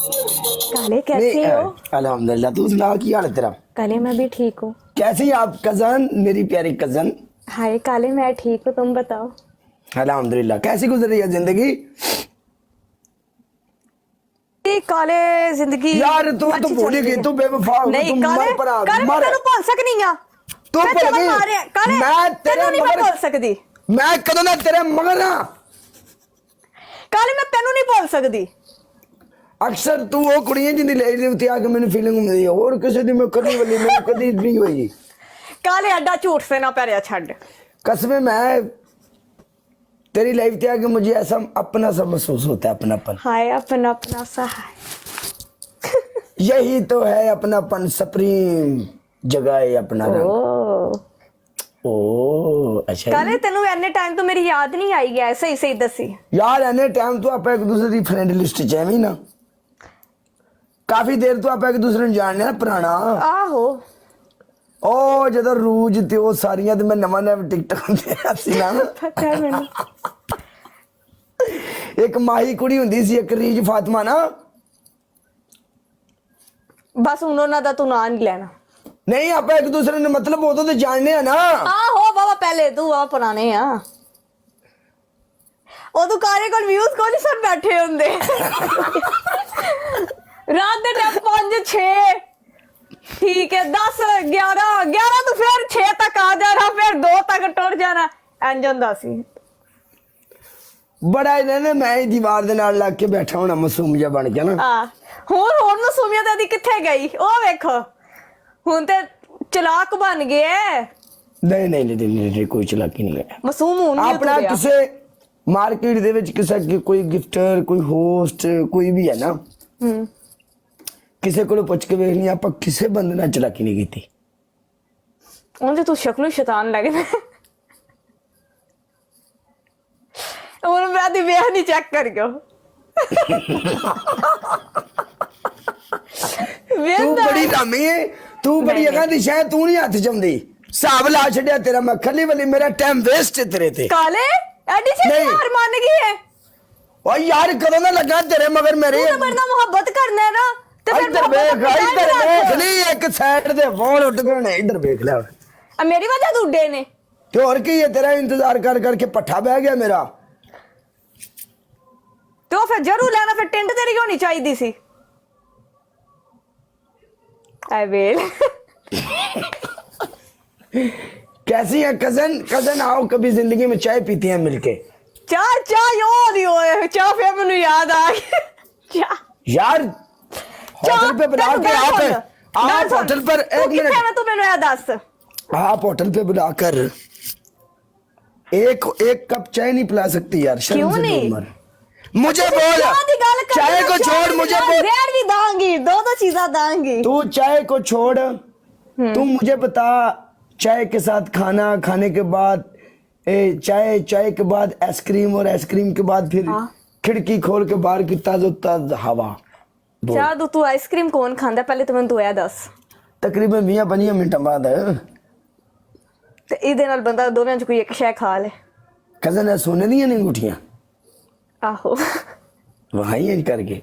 काले कैसे हो? अल्हम्दुलिल्लाह। तू सुना, की हाल है तेरा? काले मैं भी ठीक हूँ। कैसी आप कजन, मेरी प्यारी कजन? हाय काले मैं ठीक हूँ, तुम बताओ। अल्हम्दुलिल्लाह। कैसी गुजर रही है जिंदगी? काले जिंदगी यार तू तो अच्छी भूल चल रही गई, है। तू बेवफा हो गई, नहीं तू काले, मर पड़ा काले मैं मर। तेनू भूल सकनी आ। तू मैं भूल चमन गई। मारे काले, मैं तेरे तेनू नहीं मैं मगर भूल सकदी। मैं कदों ना तेरे मगर ना। काले मैं तेनू नहीं भूल सकदी। अक्सर तू वो कुड़ी है जिंदी ले दी उती आके मैंने फीलिंग हुंदी है, और किसी दी मैं कदी वाली मैंने कदी नहीं हुई। काले अड्डा झूठ से ना पैरिया छड़। कसमें मैं तेरी लाइफ ते आके मुझे ऐसा अपना सा महसूस होता है, अपनापन। हाय अपना अपना सा है। यही तो है अपनापन, सुप्रीम जगह है अपना रंग। ओ अच्छा। काले तेनू एने टाइम तो मेरी याद नहीं आई है, सही सही दसी यार एने टाइम तो आप एक दूसरे की फ्रेंड लिस्ट च है ना, काफी देर तो आप एक दूसरे जानने ना पुराना। आहो ओ जदों रूज ते ओ सारियां ते मैं नवा नवा टिकटॉक ते हसी ना। पता है मैनू। एक माही कुड़ी हुंदी सी, एक रीज फातिमा ना। बस हुण उन्हां दा तू नाम नहीं लेना। नहीं आप एक दूसरे ने मतलब उदों ते जानने हैं ना। आहो बाबा पहले तू आ पुराने आ। ਉਹ ਦੁਕਾਨੇ ਕੋਲ ਵਿਊਜ਼ ਕੋਲ ਹੀ ਸਭ ਬੈਠੇ ਹੁੰਦੇ ਰਾਤ ਦੇ ਟਾਈਮ 5 6 ठीक है 10 11 11 तो फिर 6 तक आ जाना, फिर 2 तक टुर जाना, इंज हुंदा सी। बड़ा इन्हें मैं ही दीवार दे नाल लग के बैठा होना मासूम जिहा बन के ना। ਹੁਣ ਨੂੰ ਸੁਮਿਆ ਦਾਦੀ ਕਿੱਥੇ ਗਈ ਉਹ ਵੇਖੋ, ਹੁਣ ਤੇ ਚਲਾਕ ਬਣ ਗਿਆ। नहीं नहीं नहीं नहीं नहीं, कोई चलाकी नहीं है। ਮਾਸੂਮ ਹੁਣ ਨਹੀਂ अपना ਤੁਰਿਆ। किसे मार्केट दे विच किसे कोई गिफ्टर कोई होस्ट कोई भी है ना, किसे को पुछ के वेख लिया, आप किसे बंदे नाल चलाकी नहीं की। ਉਂਝ ਤੂੰ ਸ਼ਕਲੋਂ ਸ਼ੈਤਾਨ ਲੱਗਦਾ। ਹੁਣ ਮੈਂ ਦੀ ਵੇਖ ਨਹੀਂ ਚੈੱਕ ਕਰਿਓ। तू बड़ी रामी है, तू बड़ी अगा दी शायद तू नहीं हाथ चमदी हिसाब ला छड़िया तेरा। मैं खली वाली मेरा टाइम वेस्ट है तेरे ते। काले एडी से हार मान गई है। ओ यार कदों ना लगा तेरे मगर मेरे तू तो बड़ा मोहब्बत करना है ना, ते फिर इधर देख ली एक साइड दे फोन उठ गए ने, इधर देख ले। मेरी वजह तो उड्डे ने तो और की है, तेरा इंतजार कर करके पट्ठा बह गया मेरा। तो फिर जरूर लेना, फिर टिंड तेरी होनी चाहिए सी। I will. कैसी है कजन? कजन आओ कभी जिंदगी में चाय पीती हैं मिलके। चाह चाह यो दी ओए चाह, फिर मैंने याद आ गई चाह यार होटल पे बुला के आप होटल पर एक मिनट मैं तू मैंने याद दस। आप होटल पे बुलाकर एक कप चाय नहीं पिला सकती यार? क्यों नहीं? मुझे बोल, चाय को छोड़, मुझे बोल। रेड भी दांगी, दो चीज़ा दांगी। तू चाय को छोड़, तू मुझे बता चाय के साथ खाना, खाने के बाद चाय के बाद आइसक्रीम, और आइसक्रीम के बाद फिर खिड़की खोल के बाहर की ताज़ो ताज़ा हवा। चाह तू आइसक्रीम कौन खांदा पहले तो मैं तू या दस। तकरीबन 20-25 मिनट बाद ते इहदे नाल बंदा दोवें च कोई एक शै खा ले। कजन है सोने दी नहीं अंगूठियां आहो वहां करके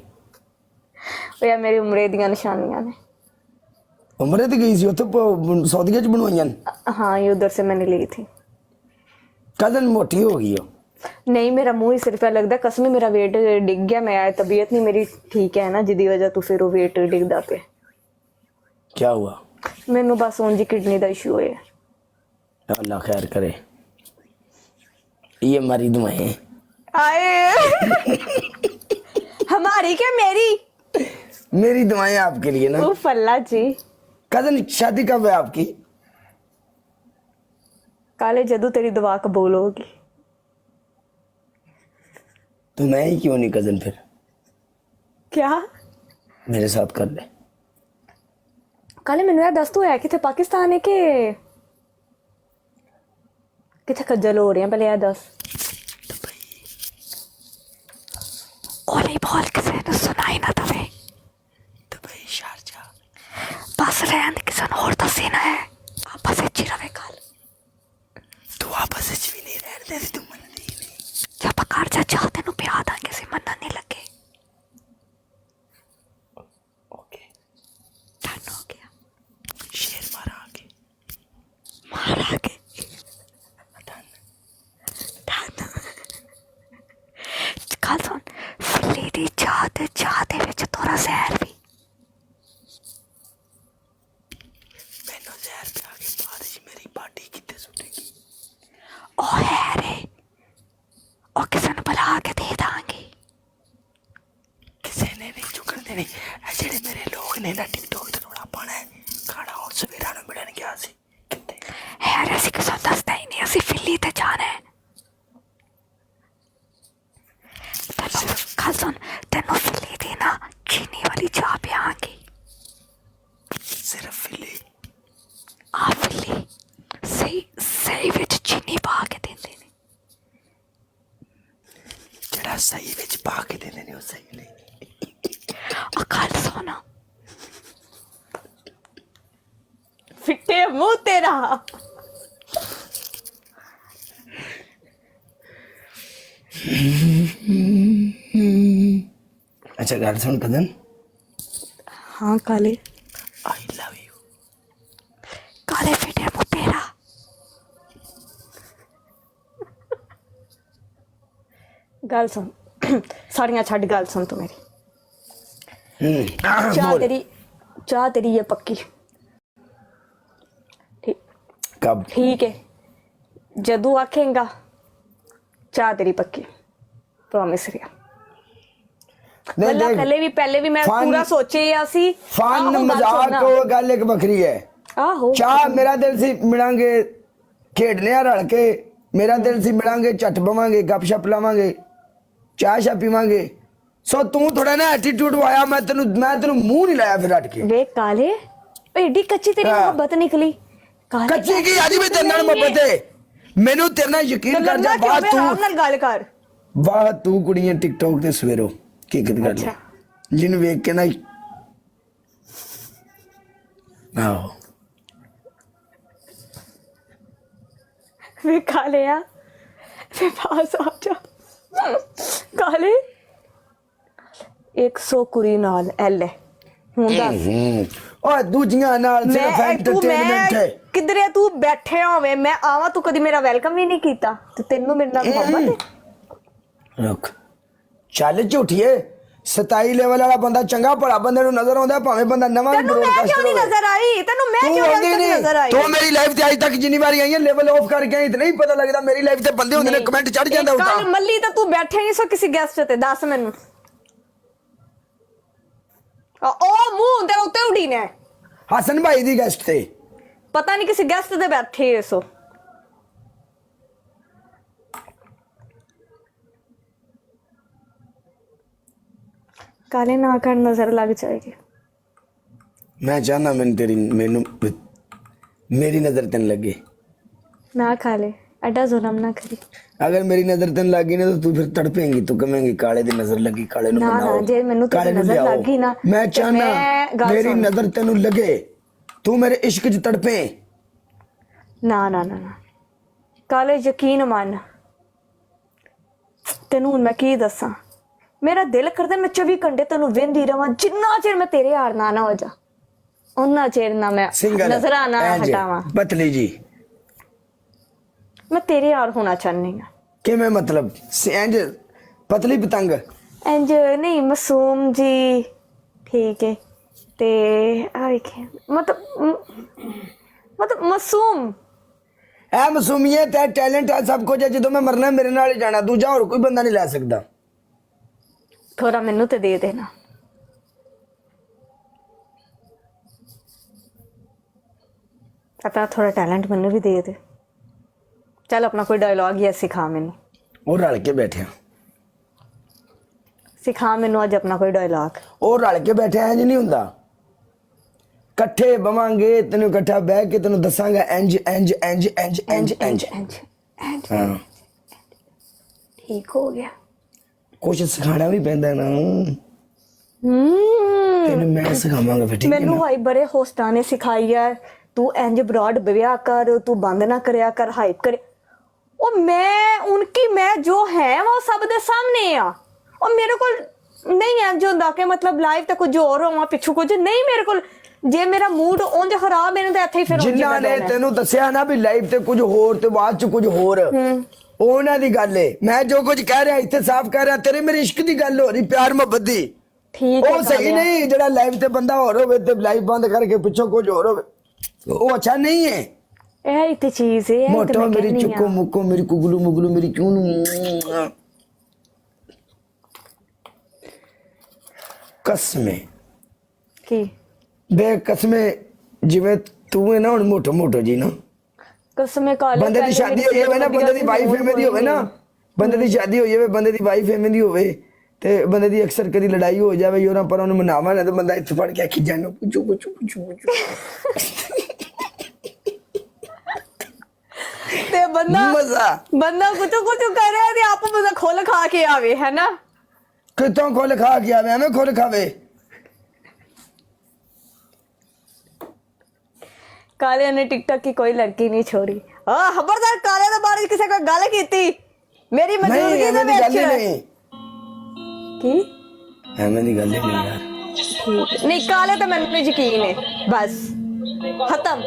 यार मेरी उम्र दियां निशानियां ने। उम्र तो गई सी उत्थे सऊदीया च बनवाइयां। हाँ ये उधर से मैंने ली थी। कजन मोटी हो गई हो? नहीं मेरा मुंह ही सिर्फ लगता कसम, मेरा वेट डिग गया, मैं तबीयत नहीं मेरी ठीक है ना, जिदी वजह तो फिर वो वेट डिगदा पे। क्या हुआ? मैनू बस उंज किडनी का इशू है। अल्लाह खैर करे, ये हमारी दुआएं। आए हमारी क्या मेरी? मेरी दुआएं आपके लिए ना। उफ अल्लाह जी। कजन शादी कब है आपकी? काले जदू तेरी दुआ कबूल होगी। तो मैं ही क्यों नहीं कजन? फिर क्या मेरे साथ कर ले। काले मैनू यार दस तो है किथे पाकिस्तान है के किथे खज्जल हो रहे हैं, पहले यार दस। ओले बोल किसे ने सुनाई ना तवे। दुबई शारजा बस रहन किसे और दसी ना है, आपस में ची रवे कल। तू आपस में भी नहीं रहने दे, तू मन नहीं। क्या पकार जा चाहते नु पिया दा किसी मन नहीं लगे। ਚਾਹ ਦੇ ਵਿੱਚ ਥੋੜਾ ਜ਼ਹਿਰ ਵੀ। ਮੈਨੂੰ ਜ਼ਹਿਰ ਪਿਆ ਕੇ ਬਾਅਦ ਵਿੱਚ ਮੇਰੀ ਬਾਡੀ ਕਿੱਥੇ ਸੁੱਟੇਗੀ? ਉਹ ਹੈ ਰੇ, ਉਹ ਕਿਸੇ ਨੂੰ ਬੁਲਾ ਕੇ ਦੇ ਦਾਂਗੇ। ਕਿਸੇ ਨੇ ਨਹੀਂ ਚੁੱਕਣ ਦੇਣੀ। ਇਹ ਜਿਹੜੇ ਮੇਰੇ ਲੋਕ ਨੇ ਨਾ ਟਿਕਟੋਕ ਤੇ ਰੌਲਾ ਪਾਉਣਾ ਹੈ, ਖਾਣਾ ਹੁਣ ਸਵੇਰਾਂ ਨੂੰ ਮਿਲਣ ਗਿਆ ਸੀ ਕਿਤੇ। ਹੈ ਅਸੀਂ ਕਿਸੇ ਨੂੰ ਦੱਸਦਾ ਹੀ ਨਹੀਂ, ਅਸੀਂ ਫਿੱਲੀ ਤੇ ਜਾਣਾ ਹੈ। ਤੈਨੂੰ ਗੱਲ ਸੁਣ, ਤੈਨੂੰ ਫਿੱਲੀ ਦੀ ਨਾ ਚੀਨੀ ਵਾਲੀ ਚਾਹ ਪਿਆਂਗੇ। ਸਿਰਫ ਫਿੱਲੀ? ਆ ਫਿੱਲੀ ਸਹੀ ਵਿੱਚ ਚੀਨੀ ਪਾ ਕੇ ਦਿੰਦੇ ਨੇ। ਜਿਹੜਾ ਸਹੀ ਵਿੱਚ ਪਾ ਕੇ ਦਿੰਦੇ ਨੇ ਉਹ ਸਹੀ ਨਹੀਂ। ਆ ਗੱਲ ਸੁਣ, ਫਿੱਟੇ ਮੂੰਹ ਤੇਰਾ। अच्छा गाल सुन कदन। हाँ काले, आई लव यू। काले फिटे मुंह तेरा। गल सुन, साड़ियाँ छड़, गल सुन तू मेरी। चाह तेरी ये पक्की? ठीक, कब? ठीक है, जदू आखेगा चाह तेरी पक्की, प्रॉमिस रिया। पहले भी मैं पूरा सोचे सी। फन मजाक वो गल एक बखरी है। आहो चाह मेरा दिल सी मिलांगे, खेडने रल के, मेरा दिल सी मिलांगे, झट बवांगे, गपशप लावांगे, चाह शा पीवांगे। सो तू थोड़ा ना एटीट्यूड आया, मैं तेनू मुंह नहीं लाया फिर हट के। वे काले, एडी कच्ची तेरी मोहब्बत निकली। कच्ची की अजी भी तेरे नाल मोहब्बत है, मैनू तेरे नाल यकीन कर जा। बात तू नाल गल कर, वाह तू कुड़ियां टिकटॉक ते सवेरो की कर अच्छा। जिन वेख के ना आओ वे काले आ, वे पास आ जा। काले 100 कुड़ी नाल एल है हुन दस। और दूजियां नाल सिर्फ एंटरटेनमेंट है। किधरे तू बैठे होवे, मैं आवा, तू कदी मेरा वेलकम भी नहीं कीता ते तेनू मेरे नाल मोहब्बत है। रुक चल झूठिए, 27 लेवल वाला बंदा चंगा भला बंदे नु नजर आंदा, भाਵੇਂ ਬੰਦਾ ਨਵਾਂ ਤੈਨੂੰ ਮੈਂ ਕਿਉਂ ਨਹੀਂ ਨਜ਼ਰ ਆਈ? ਤੈਨੂੰ ਮੈਂ ਕਿਉਂ ਨਹੀਂ ਨਜ਼ਰ ਆਈ? ਤੂੰ ਮੇਰੀ ਲਾਈਫ ਤੇ ਅੱਜ ਤੱਕ ਜਿੰਨੀ ਵਾਰੀ ਆਈ ਹੈ ਲੈਵਲ ਆਫ ਕਰਕੇ ਆਈ, ਇਤਨਾ ਹੀ ਪਤਾ ਲੱਗਦਾ ਮੇਰੀ ਲਾਈਫ ਤੇ ਬੰਦੇ ਹੁੰਦੇ ਨੇ ਕਮੈਂਟ ਚੜ ਜਾਂਦਾ ਹੁੰਦਾ। ਕੱਲ ਮੱਲੀ ਤਾਂ ਤੂੰ ਬੈਠੇ ਨਹੀਂ ਸੋ ਕਿਸੇ ਗੈਸਟ ਤੇ, ਦੱਸ ਮੈਨੂੰ। ਉਹ ਮੂੰਹ ਤੇਰੇ ਉੱਤੇ ਉਡੀ ਨੇ ਹਸਨ ਭਾਈ ਦੀ ਗੈਸਟ ਤੇ, ਪਤਾ ਨਹੀਂ ਕਿਸੇ ਗੈਸਟ ਤੇ ਬੈਠੇ ਸੋ। काले ना कर, नजर लग जाएगी। मैं चाहना मैनू मेरी नजर तेन लगे ना काले, एडा जुल्म ना करी। अगर मेरी नजर तेन लगी ना तो तू फिर तड़पेंगी, तू कहेंगी काले दी नजर लगी, काले नु ना मनाओ। ना, जे मैनू तेरी नजर लगी ना, मैं चाहना मेरी नजर तेनू लगे, तू मेरे इश्क च तड़पे। ना ना ना ना काले, यकीन मान, तेनू हुण मैं की दसां, मेरा दिल करदा मैं 24 घंटे तेनू वेंदी रवां, जिन्ना चिर मैं तेरे यार ना हो जा उन्ना चिर ना मैं नजर आना हटावां। पतली जी मैं तेरे यार होना चाहनी हां। कि मैं मतलब इंज पतली पतंग इंज नहीं, मासूम जी, ठीक है ते मतलब मासूम है, मासूमियत है, टैलेंट है, सब कुछ है। जो मैं मरना मेरे नाल ही जाना, दूजा और कोई बंदा नहीं ला सकता। थोड़ा मैनू तो दे देना। अपना थोड़ा टैलेंट मैनू भी दे दे। चल अपना कोई डायलॉग ही सिखा मैनू। और रल के बैठे, सिखा मैनू अज अपना कोई डायलॉग। और रल के बैठे इंज नहीं हुंदा, कट्ठे बवांगे, तेनू इकट्ठा बह के तेनू दसांगा इंज इंज इंज इंज इंज इंज इंज। हां ठीक हो गया। कुछ सिखाना भी पैंदा ना, तेनू मैं सिखावांगा फिर, ठीक है मैनू भाई बड़े होस्टां ने सिखाई है, तू इंज ब्रॉड बव्या कर, तू बंद ना करया कर, हाइप करे। और मैं उनकी मैं जो है वो सब दे सामने आ, और मेरे को नहीं इंज हुंदा कि मतलब लाइव ते कुछ और होवा पिछू कुछ नहीं। मेरे को जे मेरा मूड उंज खराब है ना, इत्थे फिर जिन्ना ने तेनू दस्या ना भी लाइव ते कुछ होर ते बाद च कुछ होर, ਉਹਨਾਂ ਦੀ ਗੱਲ ਏ। मैं जो कुछ कह रहा इत्थे साफ कह रहा, तेरे मेरे इश्क दी गल हो रही, प्यार मोहब्बत दी। ਠੀਕ ਹੈ ਉਹ ਸਹੀ ਕਾਲਿਆ। ਨਹੀਂ ਜਿਹੜਾ ਲਾਈਵ ਤੇ ਬੰਦਾ ਹੋਰ ਹੋਵੇ ਤੇ ਲਾਈਵ ਬੰਦ ਕਰਕੇ ਪਿੱਛੋਂ ਕੁਝ ਹੋਰ ਹੋਵੇ, ਉਹ ਅੱਛਾ ਨਹੀਂ ਹੈ। ਇਹ ਹੀ ਤੇ ਚੀਜ਼ ਹੈ, ਇਹ ਤੇ ਮੋਟੋ ਮੈਂ ਮੇਰੀ ਕਹਿੰਦੀ ਚੁੱਕੋ ਆ। ਮੁੱਕੋ ਮੇਰੀ ਕੁਗਲੂ ਮੁਗਲੂ ਮੇਰੀ ਕਿਉਂ ਨੂੰ ਕਸਮੇ ਕੀ ਬੇ ਕਸਮੇ, ਜਿਵੇਂ ਤੂੰ ਹੈ ਨਾ ਹੁਣ ਮੋਟੋ ਮੋਟੋ ਜੀ ਨਾ, ਕਸਮੇ ਕਾਲਿਆ ਬੰਦੇ ਦੀ ਸ਼ਾਦੀ ਹੋਈ ਹੋਵੇ ਨਾ, ਬੰਦੇ ਦੀ ਵਾਈਫ ਐਵੇਂ ਦੀ ਹੋਵੇ ਨਾ, ਬੰਦੇ ਦੀ ਸ਼ਾਦੀ ਹੋਈ ਹੋਵੇ, ਬੰਦੇ ਦੀ ਵਾਈਫ ਐਵੇਂ ਦੀ ਹੋਵੇ ਤੇ ਬੰਦੇ ਦੀ ਅਕਸਰ ਕਦੀ ਲੜਾਈ ਹੋ ਜਾਵੇ ਯੋਰਾਂ ਪਰ ਉਹਨੂੰ ਮਨਾਵਾ ਨਾ, ਤੇ ਬੰਦਾ ਇੱਥੇ ਫੜ ਕੇ ਆਖੀ ਜਾਨੋ ਪੁੱਛੂ ਪੁੱਛੂ ਪੁੱਛੂ ਪੁੱਛੂ ਤੇ ਬੰਦਾ ਮਜ਼ਾ ਕੁਝ ਕਰੇ ਤੇ ਆਪ ਬੰਦਾ ਖੋਲ ਖਾ ਕੇ ਆਵੇ, ਹੈ ਨਾ। ਕਿਤੋਂ ਖੋਲ ਖਾ ਕੇ ਆਵੇ, ਐਵੇਂ ਖੋਲ ਖਾਵੇ। काले ने टिकटॉक की कोई लड़की नहीं छोड़ी। खबरदार काले के बारे किसी का गल की मेरी नहीं मौजूदगी ਐਵੇਂ ਦੀ ਗੱਲ ਹੀ में ਨਹੀਂ, की ਐਵੇਂ ਦੀ ਗੱਲ ਹੀ ਨਹੀਂ ਯਾਰ। नहीं काले तो मैंने यकीन है, बस खत्म।